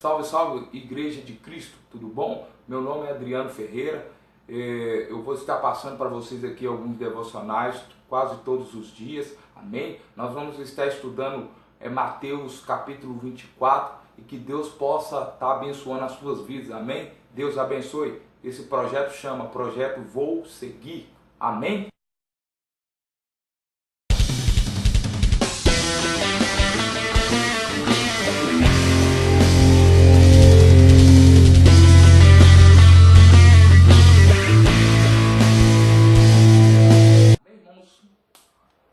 Salve, salve, Igreja de Cristo, tudo bom? Meu nome é Adriano Ferreira. Eu vou estar passando para vocês aqui alguns devocionais quase todos os dias, amém? Nós vamos estar estudando Mateus capítulo 24 e que Deus possa estar abençoando as suas vidas, amém? Deus abençoe. Esse projeto chama Projeto Vou Seguir, amém?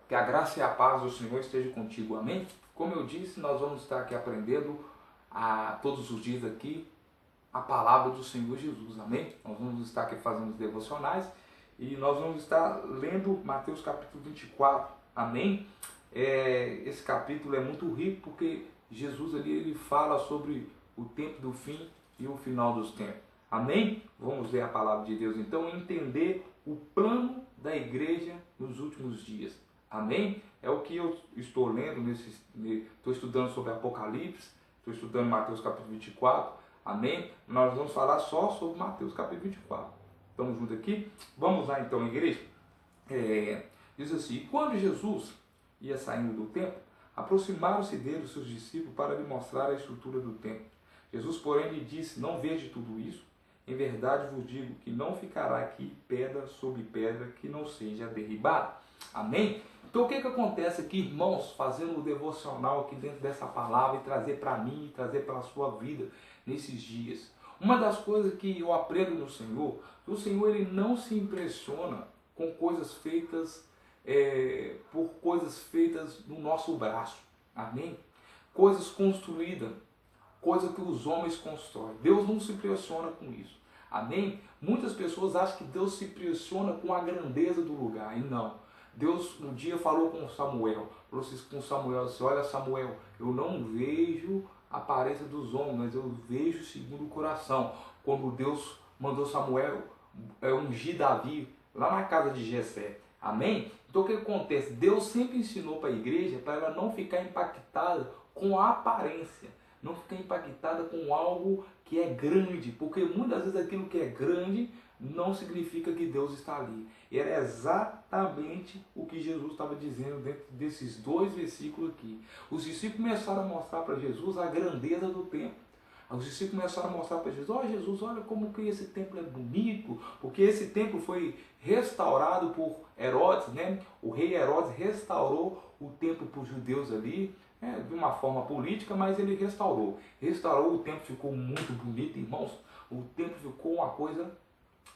Que a graça e a paz do Senhor esteja contigo, amém? Como eu disse, nós vamos estar aqui aprendendo todos os dias aqui a palavra do Senhor Jesus, amém? Nós vamos estar aqui fazendo os devocionais e nós vamos estar lendo Mateus capítulo 24, amém? Esse capítulo é muito rico porque Jesus ali ele fala sobre o tempo do fim e o final dos tempos, amém? Vamos ler a palavra de Deus então e entender o plano da igreja nos últimos dias. Amém? É o que eu estou lendo, estou estudando sobre Apocalipse, estou estudando Mateus capítulo 24, amém? Nós vamos falar só sobre Mateus capítulo 24. Estamos juntos aqui? Vamos lá então, igreja? Diz assim, quando Jesus ia saindo do templo, aproximaram-se dele os seus discípulos para lhe mostrar a estrutura do templo. Jesus, porém, lhe disse, não vejo tudo isso? Em verdade vos digo que não ficará aqui pedra sobre pedra que não seja derribada. Amém? Então o que acontece aqui, irmãos, fazendo o devocional aqui dentro dessa palavra e trazer para mim, e trazer para a sua vida nesses dias. Uma das coisas que eu aprendo no Senhor, que o Senhor ele não se impressiona com coisas feitas por coisas feitas no nosso braço. Amém? Coisas construídas, coisa que os homens constroem. Deus não se impressiona com isso. Amém? Muitas pessoas acham que Deus se impressiona com a grandeza do lugar. E não. Deus um dia falou com Samuel. Falou com Samuel assim, olha Samuel, eu não vejo a aparência dos homens, mas eu vejo segundo o coração. Quando Deus mandou Samuel ungir Davi lá na casa de Jessé. Amém? Então o que acontece? Deus sempre ensinou para a igreja para ela não ficar impactada com a aparência. Não ficar impactada com algo que é grande, porque muitas vezes aquilo que é grande não significa que Deus está ali. Era exatamente o que Jesus estava dizendo dentro desses dois versículos aqui. Os discípulos começaram a mostrar para Jesus a grandeza do templo. Os discípulos começaram a mostrar para Jesus, ó Jesus, olha como que esse templo é bonito, porque esse templo foi restaurado por Herodes, né? O rei Herodes restaurou o templo para os judeus ali, de uma forma política, mas ele restaurou. Restaurou, o templo ficou muito bonito, irmãos. O templo ficou uma coisa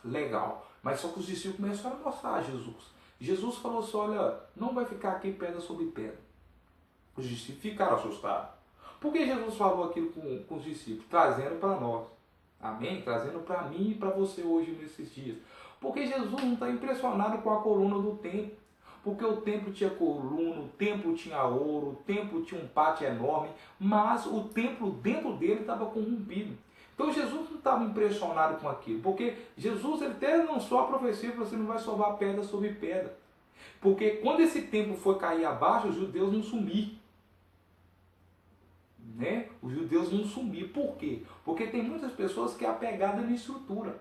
legal. Mas só que os discípulos começaram a mostrar a Jesus. Jesus falou assim, olha, não vai ficar aqui pedra sobre pedra. Os discípulos ficaram assustados. Por que Jesus falou aquilo com os discípulos? Trazendo para nós. Amém? Trazendo para mim e para você hoje nesses dias. Porque Jesus não está impressionado com a coluna do templo. Porque o templo tinha coluna, o templo tinha ouro, o templo tinha um pátio enorme, mas o templo dentro dele estava corrompido. Então Jesus não estava impressionado com aquilo, porque Jesus ele até lançou a profecia que você não vai sovar pedra sobre pedra. Porque quando esse templo foi cair abaixo, os judeus não sumiram. Né? Os judeus não sumiram. Por quê? Porque tem muitas pessoas que é apegada na estrutura.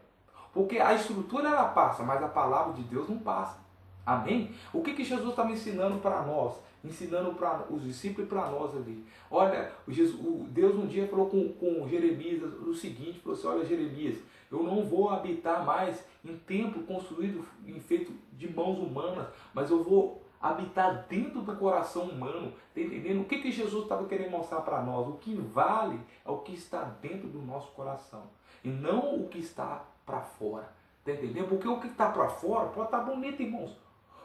Porque a estrutura ela passa, mas a palavra de Deus não passa. Amém? O que Jesus estava ensinando para nós? Ensinando para os discípulos e para nós ali. Olha, Deus um dia falou com Jeremias o seguinte, falou assim, olha Jeremias, eu não vou habitar mais em templo construído e feito de mãos humanas, mas eu vou habitar dentro do coração humano. Está entendendo? O que Jesus estava querendo mostrar para nós? O que vale é o que está dentro do nosso coração e não o que está para fora. Está entendendo? Porque o que está para fora pode estar bonito, irmãos.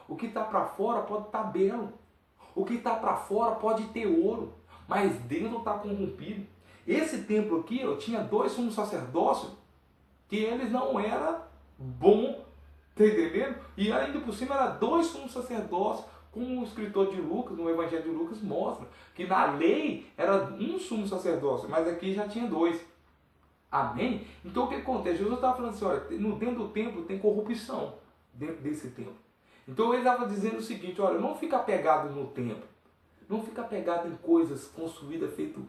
O que está para fora pode estar belo. O que está para fora pode ter ouro, mas dentro está corrompido. Esse templo aqui, eu tinha 2 sumos sacerdócios que eles não eram bons, tá entendendo? E ainda por cima era 2 sumos sacerdócios, como o escritor de Lucas, no Evangelho de Lucas, mostra que na lei era um sumo sacerdócio, mas aqui já tinha 2. Amém? Então o que acontece? Jesus estava falando assim, olha, dentro do templo tem corrupção, dentro desse templo. Então ele estava dizendo o seguinte, olha, não fica apegado no templo, não fica apegado em coisas construídas, feito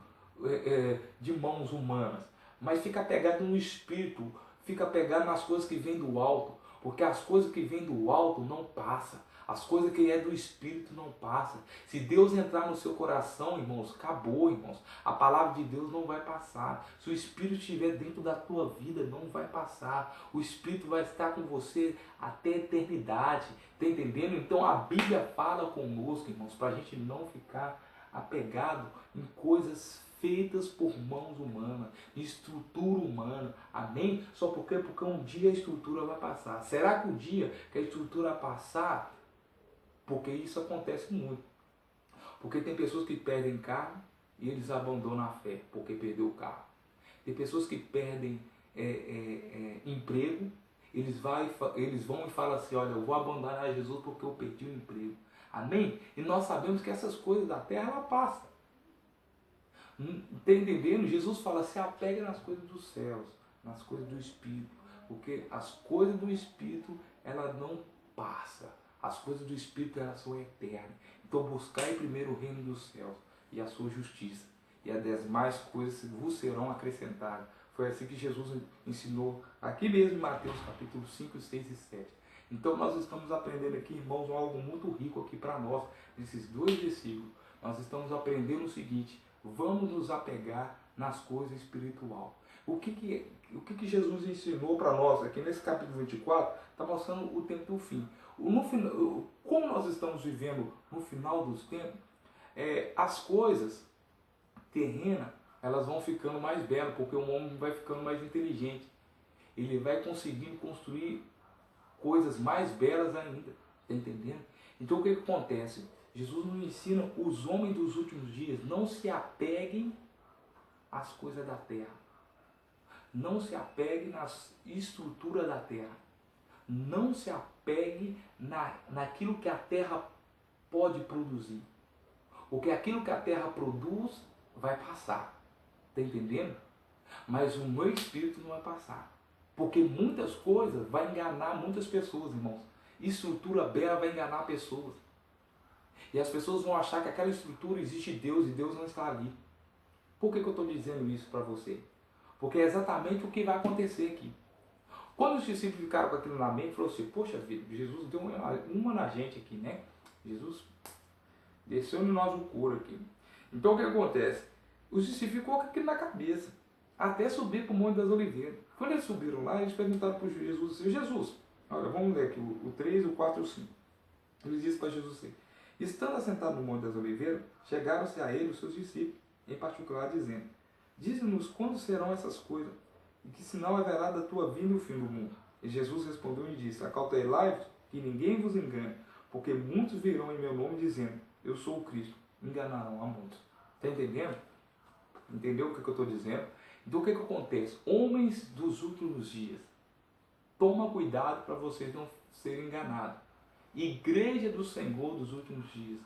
de mãos humanas, mas fica apegado no espírito, fica apegado nas coisas que vêm do alto, porque as coisas que vêm do alto não passam. As coisas que é do Espírito não passam. Se Deus entrar no seu coração, irmãos, acabou, irmãos. A palavra de Deus não vai passar. Se o Espírito estiver dentro da tua vida, não vai passar. O Espírito vai estar com você até a eternidade. Está entendendo? Então a Bíblia fala conosco, irmãos, para a gente não ficar apegado em coisas feitas por mãos humanas, de estrutura humana. Amém? Só porque um dia a estrutura vai passar. Será que o dia que a estrutura passar... Porque isso acontece muito. Porque tem pessoas que perdem carro e eles abandonam a fé porque perdeu o carro. Tem pessoas que perdem emprego, eles vão e falam assim, olha, eu vou abandonar Jesus porque eu perdi o emprego. Amém? E nós sabemos que essas coisas da terra, ela passa. Está entendendo? Jesus fala, se apega nas coisas dos céus, nas coisas do Espírito. Porque as coisas do Espírito, ela não passa. As coisas do Espírito, elas são eternas. Então buscai primeiro o reino dos céus e a sua justiça, e as demais coisas vos serão acrescentadas. Foi assim que Jesus ensinou aqui mesmo em Mateus capítulo 5, 6 e 7. Então nós estamos aprendendo aqui, irmãos, algo muito rico aqui para nós, nesses dois versículos. Nós estamos aprendendo o seguinte: vamos nos apegar nas coisas espirituais. O que Jesus ensinou para nós aqui nesse capítulo 24 está mostrando o tempo do fim. Como nós estamos vivendo no final dos tempos, as coisas terrenas, elas vão ficando mais belas, porque o homem vai ficando mais inteligente. Ele vai conseguindo construir coisas mais belas ainda. Está entendendo? Então o que acontece? Jesus nos ensina, os homens dos últimos dias, não se apeguem às coisas da terra. Não se apeguem nas estruturas da terra. Não se apegue naquilo que a terra pode produzir. Porque aquilo que a terra produz vai passar. Está entendendo? Mas o meu espírito não vai passar. Porque muitas coisas vai enganar muitas pessoas, irmãos. Estrutura bela vai enganar pessoas. E as pessoas vão achar que aquela estrutura existe Deus e Deus não está ali. Por que eu estou dizendo isso para você? Porque é exatamente o que vai acontecer aqui. Quando os discípulos ficaram com aquilo na mente, falou assim, poxa vida, Jesus deu uma na gente aqui, né? Jesus desceu em nós o couro aqui. Então o que acontece? Os discípulos ficou com aquilo na cabeça, até subir para o Monte das Oliveiras. Quando eles subiram lá, eles perguntaram para Jesus assim, Jesus, olha, vamos ler aqui o 3, o 4 e o 5. Eles dizem para Jesus assim, estando assentado no Monte das Oliveiras, chegaram-se a ele os seus discípulos, em particular dizendo, dize-nos quando serão essas coisas, e que sinal haverá da tua vinda e o fim do mundo? E Jesus respondeu e disse, acautelai-vos que ninguém vos engane, porque muitos virão em meu nome dizendo, eu sou o Cristo, enganarão a muitos. Está entendendo? Entendeu o que eu estou dizendo? Então o que acontece? Homens dos últimos dias, toma cuidado para vocês não serem enganados. Igreja do Senhor dos últimos dias,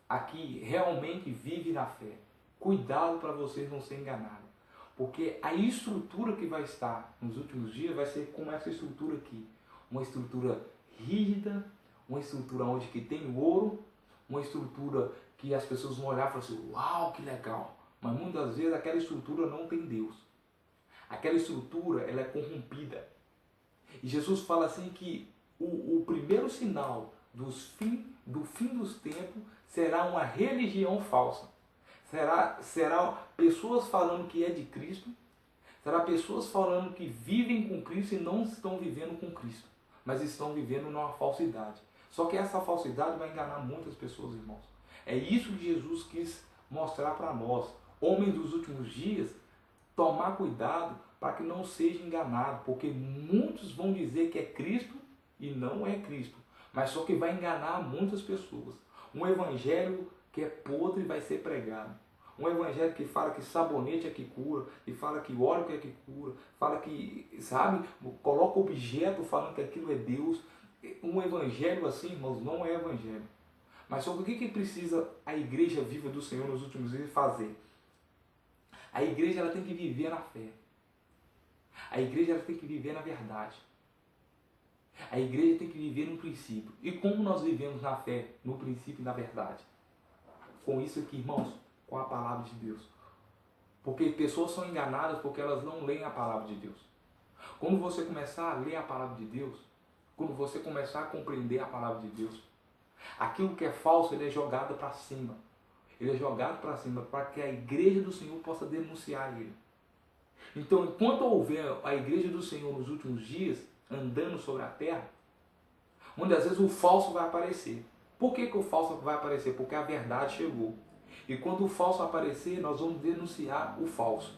aqui realmente vive na fé. Cuidado para vocês não serem enganados. Porque a estrutura que vai estar nos últimos dias vai ser como essa estrutura aqui. Uma estrutura rígida, uma estrutura onde que tem ouro, uma estrutura que as pessoas vão olhar e falar assim, uau, que legal. Mas muitas vezes aquela estrutura não tem Deus. Aquela estrutura, ela é corrompida. E Jesus fala assim que o primeiro sinal do fim dos tempos será uma religião falsa. Será pessoas falando que é de Cristo, será pessoas falando que vivem com Cristo e não estão vivendo com Cristo, mas estão vivendo numa falsidade. Só que essa falsidade vai enganar muitas pessoas, irmãos. É isso que Jesus quis mostrar para nós. Homens dos últimos dias, tomar cuidado para que não seja enganado, porque muitos vão dizer que é Cristo e não é Cristo, mas só que vai enganar muitas pessoas. Um evangelho que é podre vai ser pregado. Um evangelho que fala que sabonete é que cura, que fala que óleo é que cura, fala que, sabe, coloca objeto falando que aquilo é Deus. Um evangelho assim, irmãos, não é evangelho. Mas sobre o que precisa a igreja viva do Senhor nos últimos dias fazer? A igreja ela tem que viver na fé. A igreja ela tem que viver na verdade. A igreja tem que viver no princípio. E como nós vivemos na fé, no princípio e na verdade? Com isso aqui, irmãos, com a palavra de Deus. Porque pessoas são enganadas porque elas não leem a palavra de Deus. Quando você começar a ler a palavra de Deus, quando você começar a compreender a palavra de Deus, aquilo que é falso, ele é jogado para cima. Ele é jogado para cima para que a igreja do Senhor possa denunciar ele. Então, enquanto houver a igreja do Senhor nos últimos dias, andando sobre a terra, muitas vezes o falso vai aparecer. Por que o falso vai aparecer? Porque a verdade chegou. E quando o falso aparecer, nós vamos denunciar o falso.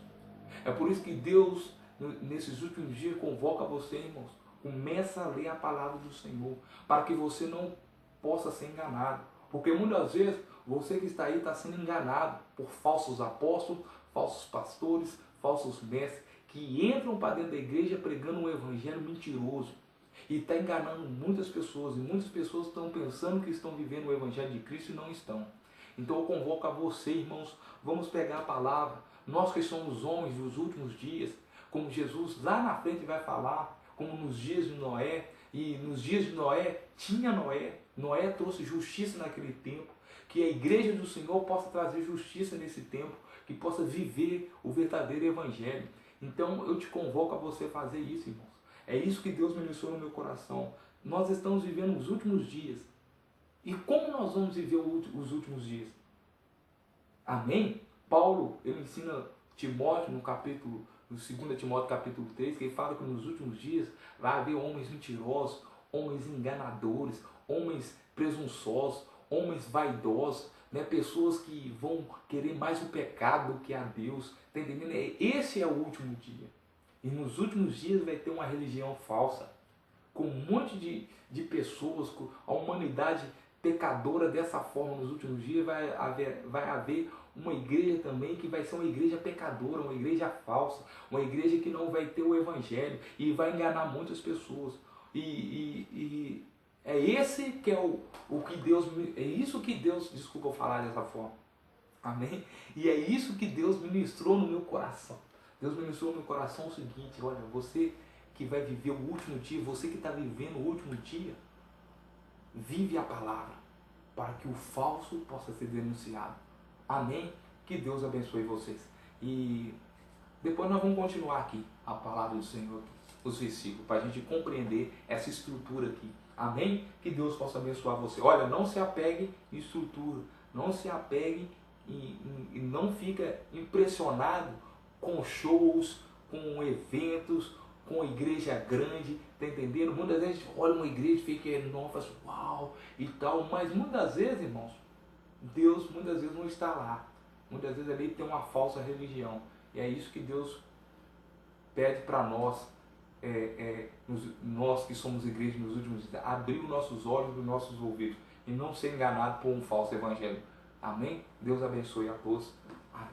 É por isso que Deus, nesses últimos dias, convoca você, irmãos. Começa a ler a palavra do Senhor, para que você não possa ser enganado. Porque muitas vezes, você que está aí está sendo enganado por falsos apóstolos, falsos pastores, falsos mestres, que entram para dentro da igreja pregando um evangelho mentiroso. E está enganando muitas pessoas. E muitas pessoas estão pensando que estão vivendo o evangelho de Cristo e não estão. Então eu convoco a você, irmãos, vamos pegar a palavra. Nós que somos homens dos últimos dias, como Jesus lá na frente vai falar, como nos dias de Noé. E nos dias de Noé, tinha Noé. Noé trouxe justiça naquele tempo. Que a igreja do Senhor possa trazer justiça nesse tempo. Que possa viver o verdadeiro evangelho. Então eu te convoco a você fazer isso, irmãos. É isso que Deus ministrou no meu coração. Nós estamos vivendo os últimos dias. E como nós vamos viver os últimos dias? Amém? Paulo, ele ensina Timóteo no 2 Timóteo capítulo 3, que ele fala que nos últimos dias vai haver homens mentirosos, homens enganadores, homens presunçosos, homens vaidosos, né? Pessoas que vão querer mais o pecado do que a Deus. Tá entendendo? Esse é o último dia. E nos últimos dias vai ter uma religião falsa, com um monte de pessoas, com a humanidade pecadora dessa forma nos últimos dias. Vai haver uma igreja também que vai ser uma igreja pecadora, uma igreja falsa, uma igreja que não vai ter o evangelho e vai enganar muitas pessoas. E é esse que é o que Deus, é isso que Deus, desculpa eu falar dessa forma, amém? E é isso que Deus ministrou no meu coração. Deus ministrou no meu coração o seguinte: olha, você que vai viver o último dia, você que está vivendo o último dia, vive a palavra, para que o falso possa ser denunciado. Amém? Que Deus abençoe vocês. E depois nós vamos continuar aqui a palavra do Senhor, os versículos, para a gente compreender essa estrutura aqui. Amém? Que Deus possa abençoar você. Olha, não se apegue em estrutura, não se apegue e não fica impressionado com shows, com eventos, com igreja grande, tá entendendo? Muitas vezes olha uma igreja e fica enorme, fala assim, uau, e tal, mas muitas vezes, irmãos, Deus muitas vezes não está lá. Muitas vezes ali tem uma falsa religião. E é isso que Deus pede para nós, nós que somos igreja nos últimos dias, abrir os nossos olhos e os nossos ouvidos e não ser enganado por um falso evangelho. Amém? Deus abençoe a todos. Amém.